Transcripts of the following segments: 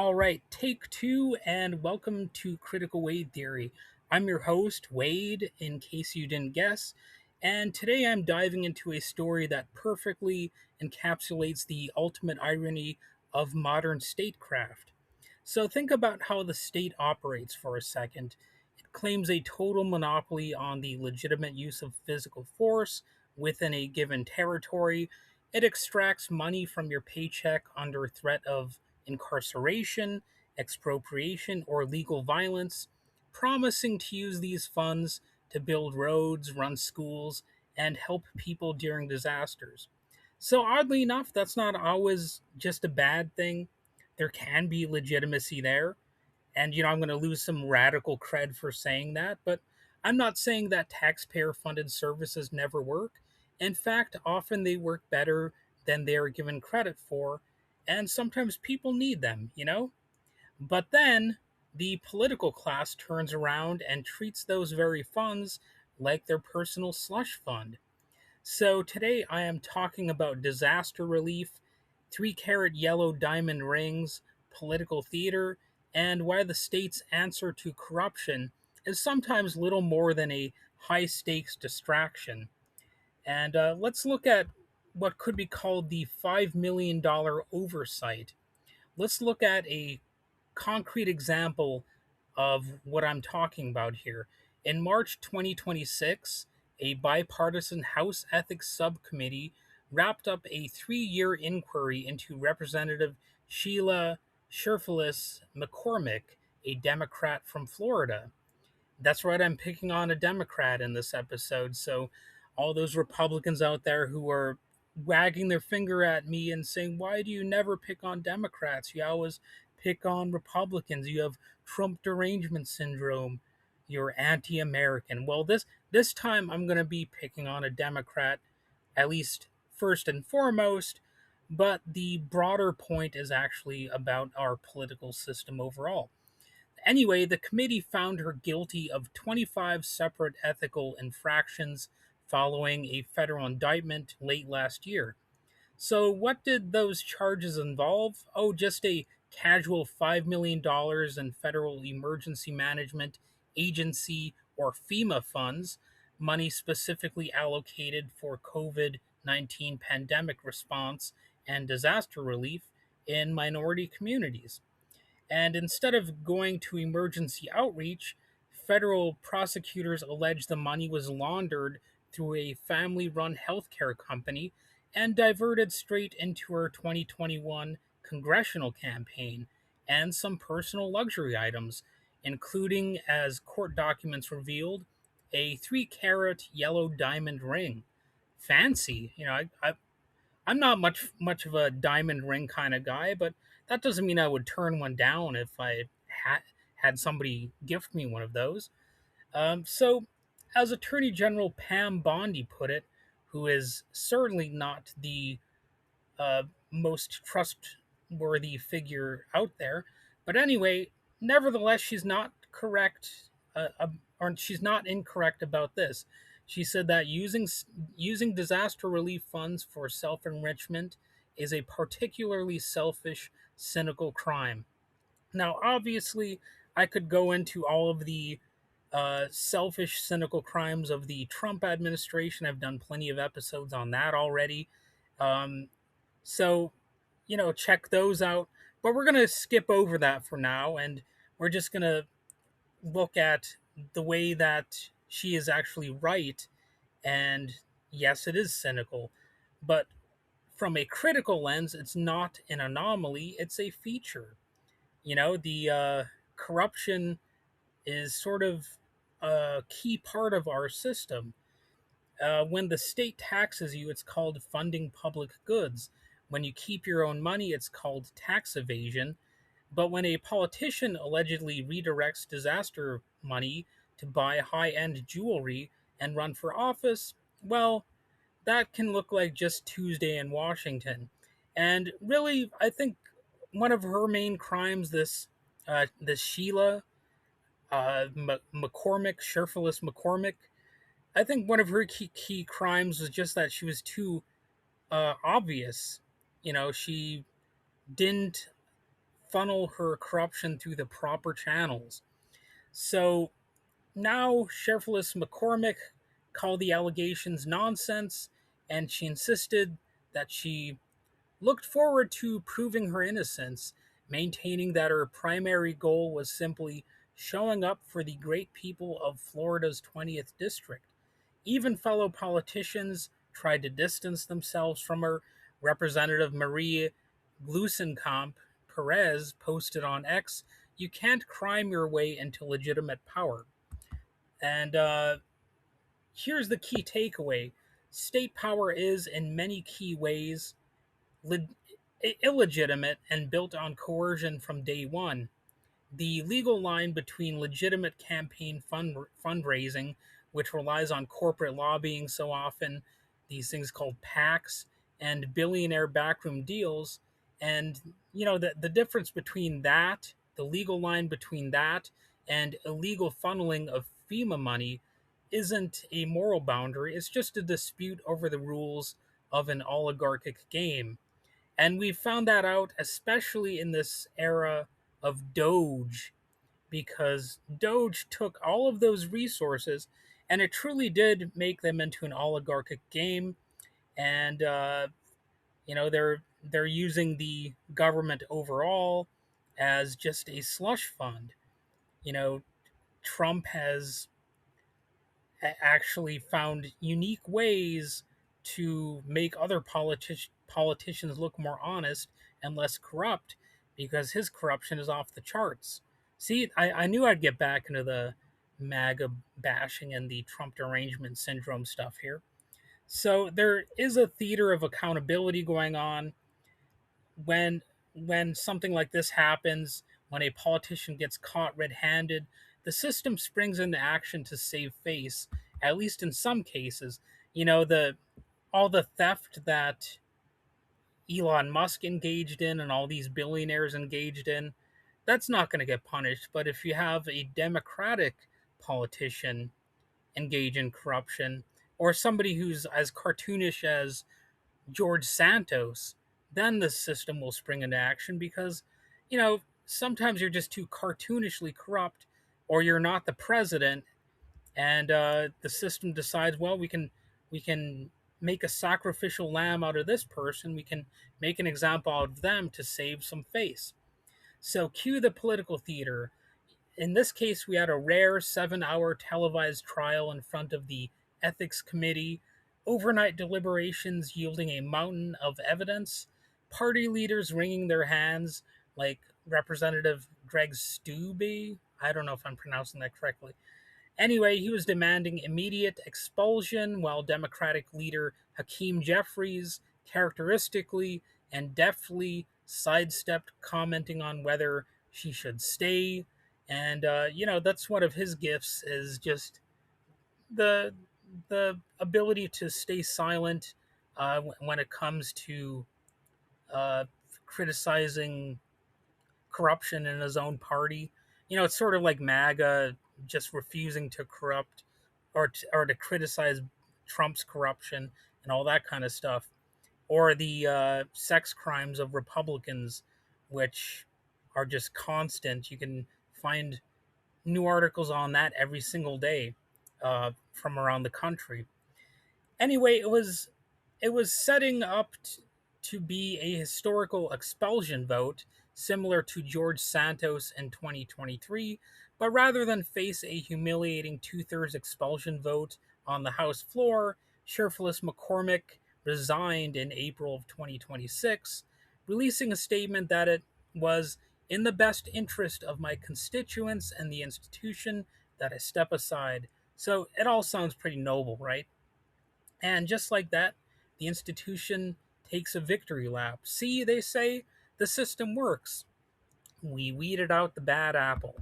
All right, take two, and welcome to Critical Wade Theory. I'm your host, Wade, in case you didn't guess, and today I'm diving into a story that perfectly encapsulates the ultimate irony of modern statecraft. So think about how the state operates for a second. It claims a total monopoly on the legitimate use of physical force within a given territory. It extracts money from your paycheck under threat of incarceration, expropriation, or legal violence, promising to use these funds to build roads, run schools, and help people during disasters. So, oddly enough, that's not always just a bad thing. There can be legitimacy there. And, I'm going to lose some radical cred for saying that, but I'm not saying that taxpayer funded services never work. In fact, often they work better than they are given credit for, and sometimes people need them. But then the political class turns around and treats those very funds like their personal slush fund. So today I am talking about disaster relief, 3 carat yellow diamond rings, political theater, and why the state's answer to corruption is sometimes little more than a high stakes distraction. And let's look at what could be called the $5 million oversight. Let's look at a concrete example of what I'm talking about here. In March 2026, a bipartisan House Ethics Subcommittee wrapped up a 3 year inquiry into Representative Sheila Cherfilus-McCormick, a Democrat from Florida. That's right, I'm picking on a Democrat in this episode. So, all those Republicans out there who are wagging their finger at me and saying, "Why do you never pick on Democrats? You always pick on Republicans. You have Trump derangement syndrome. You're anti-American." Well, this time I'm going to be picking on a Democrat, at least first and foremost. But the broader point is actually about our political system overall. Anyway, the committee found her guilty of 25 separate ethical infractions following a federal indictment late last year. So, what did those charges involve? Oh, just a casual $5 million in federal emergency management agency or FEMA funds, money specifically allocated for COVID 19 pandemic response and disaster relief in minority communities. And instead of going to emergency outreach, federal prosecutors allege the money was laundered through a family run healthcare company and diverted straight into her 2021 congressional campaign and some personal luxury items, including, as court documents revealed, a 3 carat yellow diamond ring. Fancy. I'm not much of a diamond ring kind of guy, but that doesn't mean I would turn one down if I had somebody gift me one of those. So, as Attorney General Pam Bondi put it, who is certainly not the most trustworthy figure out there, but anyway, nevertheless, she's not correct, or she's not incorrect about this. She said that using disaster relief funds for self enrichment is a particularly selfish, cynical crime. Now, obviously, I could go into all of the selfish, cynical crimes of the Trump administration. I've done plenty of episodes on that already. Um, so, check those out. But we're going to skip over that for now, and we're just going to look at the way that she is actually right. And yes, it is cynical, but from a critical lens, it's not an anomaly, it's a feature. The corruption is sort of a key part of our system. When the state taxes you, it's called funding public goods. When you keep your own money, it's called tax evasion. But when a politician allegedly redirects disaster money to buy high end jewelry and run for office, well, that can look like just Tuesday in Washington. And really, I think one of her main crimes, this Sheila McCormick, Cherfilus McCormick, I think one of her key crimes was just that she was too obvious. She didn't funnel her corruption through the proper channels. So now Cherfilus-McCormick called the allegations nonsense, and she insisted that she looked forward to proving her innocence, maintaining that her primary goal was simply showing up for the great people of Florida's 20th district. Even fellow politicians tried to distance themselves from her. Representative Marie Glusenkamp Perez posted on X, "You can't crime your way into legitimate power." And here's the key takeaway: state power is, in many key ways, le- illegitimate and built on coercion from day one. The legal line between legitimate campaign fundraising, which relies on corporate lobbying so often, these things called PACs, and billionaire backroom deals, and the difference between that, the legal line between that, and illegal funneling of FEMA money, isn't a moral boundary. It's just a dispute over the rules of an oligarchic game. And we found that out especially in this era of Doge, because Doge took all of those resources and it truly did make them into an oligarchic game. And they're using the government overall as just a slush fund. You know, Trump has actually found unique ways to make other politicians look more honest and less corrupt, because his corruption is off the charts. See, I knew I'd get back into the MAGA bashing and the Trump derangement syndrome stuff here. So there is a theater of accountability going on when something like this happens, when a politician gets caught red-handed. The system springs into action to save face, at least in some cases. The all the theft that Elon Musk engaged in and all these billionaires engaged in, that's not going to get punished. But if you have a Democratic politician engage in corruption, or somebody who's as cartoonish as George Santos, then the system will spring into action, because, sometimes you're just too cartoonishly corrupt, or you're not the president, and the system decides, well, we can make a sacrificial lamb out of this person. We can make an example out of them to save some face. So cue the political theater. In this case, we had a rare 7-hour televised trial in front of the ethics committee, overnight deliberations yielding a mountain of evidence, party leaders wringing their hands, like Representative Greg Steube. I don't know if I'm pronouncing that correctly. Anyway, he was demanding immediate expulsion, while Democratic leader Hakeem Jeffries characteristically and deftly sidestepped commenting on whether she should stay. And that's one of his gifts, is just the ability to stay silent when it comes to uh, criticizing corruption in his own party. It's sort of like MAGA just refusing to corrupt, or to criticize Trump's corruption and all that kind of stuff, or the sex crimes of Republicans, which are just constant. You can find new articles on that every single day from around the country. Anyway, it was setting up to be a historical expulsion vote, similar to George Santos in 2023, but rather than face a humiliating two-thirds expulsion vote on the House floor, Cherfilus-McCormick resigned in April of 2026, releasing a statement that it was in the best interest of my constituents and the institution that I step aside. So it all sounds pretty noble, right? And just like that, the institution takes a victory lap. See, they say, the system works. We weeded out the bad apple.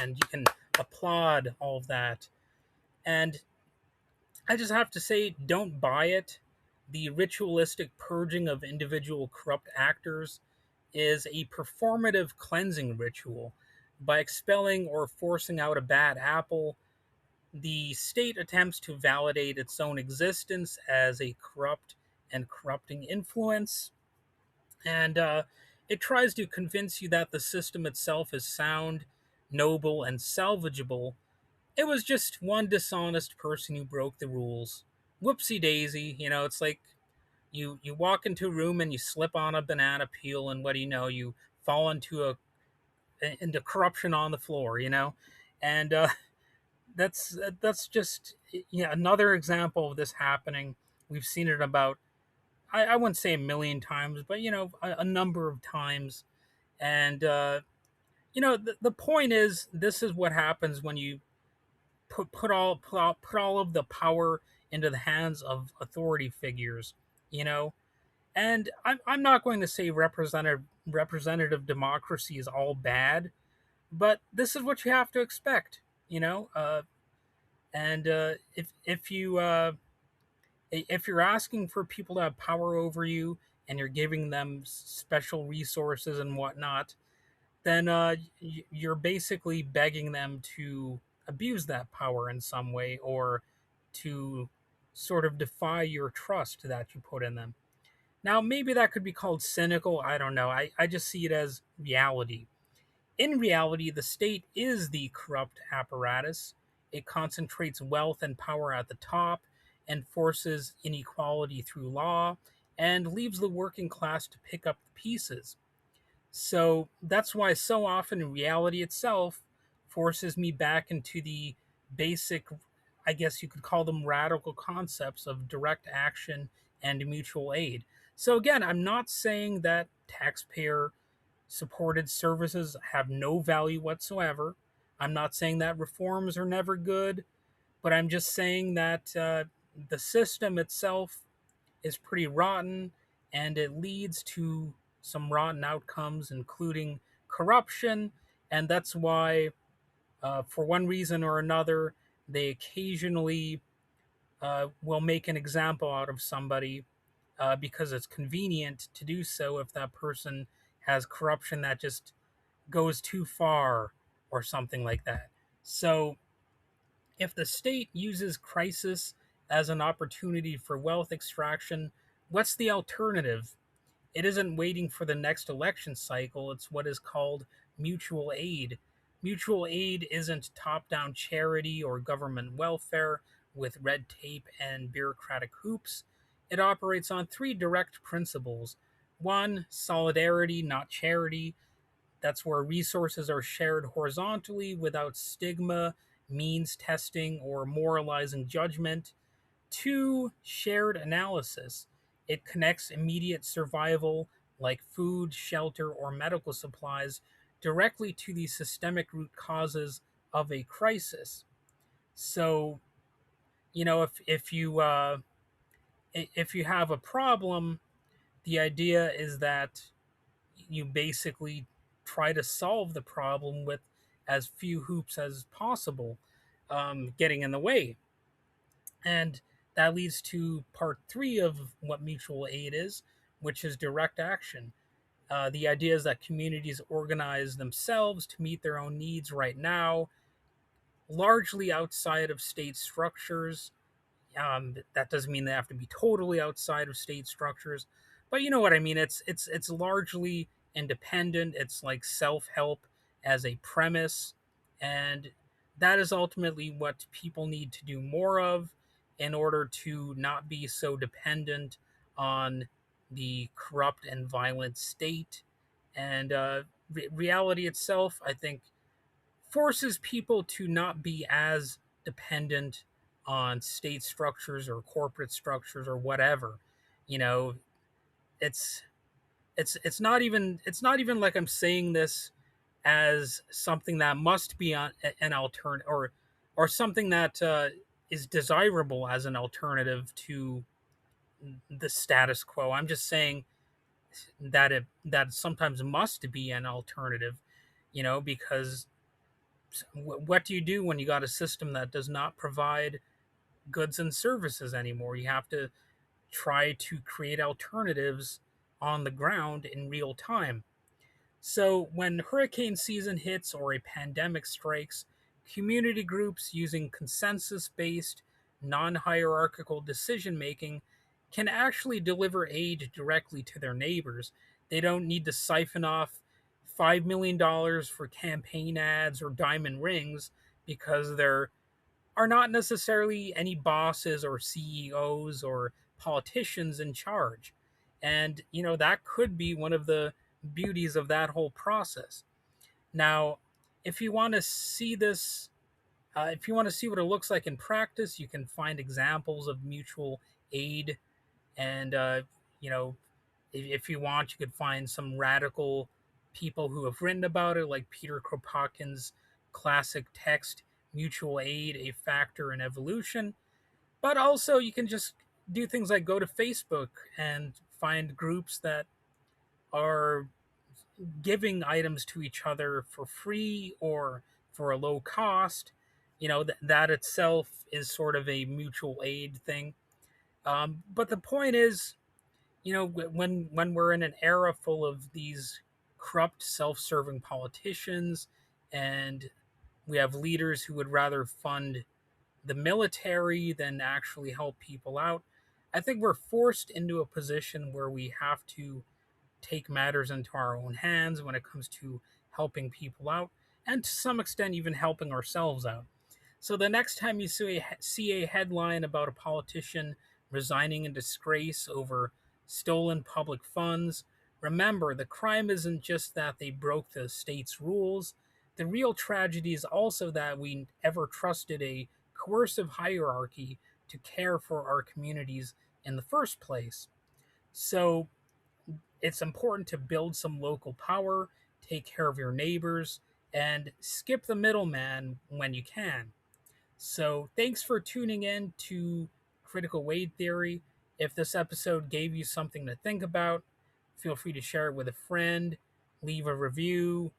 And you can applaud all of that. And I just have to say, don't buy it. The ritualistic purging of individual corrupt actors is a performative cleansing ritual. By expelling or forcing out a bad apple, the state attempts to validate its own existence as a corrupt and corrupting influence. And It tries to convince you that the system itself is sound, noble, and salvageable. It was just one dishonest person who broke the rules. Whoopsie daisy, it's like you walk into a room and you slip on a banana peel, and what do you know, you fall into corruption on the floor, and that's just another example of this happening. We've seen it about, I wouldn't say a million times, but a number of times. And the point is, this is what happens when you put all of the power into the hands of authority figures, you know. And I'm not going to say representative democracy is all bad, but this is what you have to expect, you know. And if you're asking for people to have power over you, and you're giving them special resources and whatnot, then you're basically begging them to abuse that power in some way, or to sort of defy your trust that you put in them. Now, maybe that could be called cynical. I don't know. I just see it as reality. In reality, the state is the corrupt apparatus. It concentrates wealth and power at the top, enforces inequality through law, and leaves the working class to pick up the pieces. So that's why so often reality itself forces me back into the basic, I guess you could call them radical concepts of direct action and mutual aid. So again, I'm not saying that taxpayer supported services have no value whatsoever. I'm not saying that reforms are never good, but I'm just saying that the system itself is pretty rotten, and it leads to some rotten outcomes, including corruption. And that's why, for one reason or another, they occasionally will make an example out of somebody because it's convenient to do so if that person has corruption that just goes too far or something like that. So, if the state uses crisis as an opportunity for wealth extraction, what's the alternative? It isn't waiting for the next election cycle, it's what is called mutual aid. Mutual aid isn't top down charity or government welfare with red tape and bureaucratic hoops. It operates on three direct principles. One, solidarity, not charity. That's where resources are shared horizontally without stigma, means testing, or moralizing judgment. Two, shared analysis. It connects immediate survival, like food, shelter, or medical supplies, directly to the systemic root causes of a crisis. So, if you have a problem, the idea is that you basically try to solve the problem with as few hoops as possible, getting in the way. And that leads to part three of what mutual aid is, which is direct action. The idea is that communities organize themselves to meet their own needs right now, largely outside of state structures. That doesn't mean they have to be totally outside of state structures, but you know what I mean. It's largely independent. It's like self help as a premise, and that is ultimately what people need to do more of in order to not be so dependent on the corrupt and violent state. And reality itself, I think, forces people to not be as dependent on state structures or corporate structures or whatever. You know, it's it's not even like I'm saying this as something that must be an alternative, or something that is desirable as an alternative to the status quo. I'm just saying that sometimes must be an alternative, because what do you do when you got a system that does not provide goods and services anymore? You have to try to create alternatives on the ground in real time. So, when hurricane season hits or a pandemic strikes, community groups using consensus based, non hierarchical decision making can actually deliver aid directly to their neighbors. They don't need to siphon off $5 million for campaign ads or diamond rings because there are not necessarily any bosses or CEOs or politicians in charge. And, that could be one of the beauties of that whole process. Now, if you want to see this, if you want to see what it looks like in practice, you can find examples of mutual aid. And, you know, if you want, you could find some radical people who have written about it, like Peter Kropotkin's classic text, Mutual Aid, A Factor in Evolution. But also, you can just do things like go to Facebook and find groups that are giving items to each other for free or for a low cost. That itself is sort of a mutual aid thing. But the point is, when we're in an era full of these corrupt, self-serving politicians, and we have leaders who would rather fund the military than actually help people out, I think we're forced into a position where we have to take matters into our own hands when it comes to helping people out, and to some extent, even helping ourselves out. So the next time you see a headline about a politician resigning in disgrace over stolen public funds, remember the crime isn't just that they broke the state's rules. The real tragedy is also that we ever trusted a coercive hierarchy to care for our communities in the first place. So it's important to build some local power, take care of your neighbors, and skip the middleman when you can. So, thanks for tuning in to Critical Weight Theory. If this episode gave you something to think about, feel free to share it with a friend, leave a review,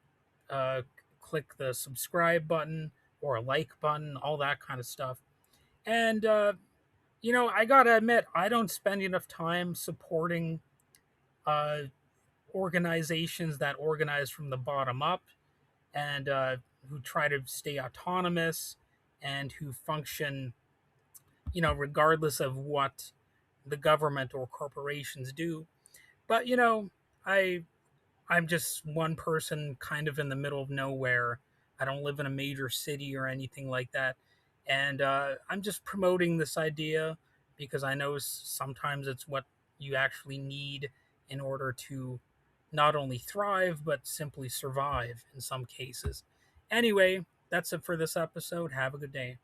uh, click the subscribe button or a like button, all that kind of stuff. And, I gotta admit, I don't spend enough time supporting uh, organizations that organize from the bottom up and who try to stay autonomous and who function, regardless of what the government or corporations do. But I I'm just one person kind of in the middle of nowhere. I don't live in a major city or anything like that. And I'm just promoting this idea because I know sometimes it's what you actually need in order to not only thrive, but simply survive in some cases. Anyway, that's it for this episode. Have a good day.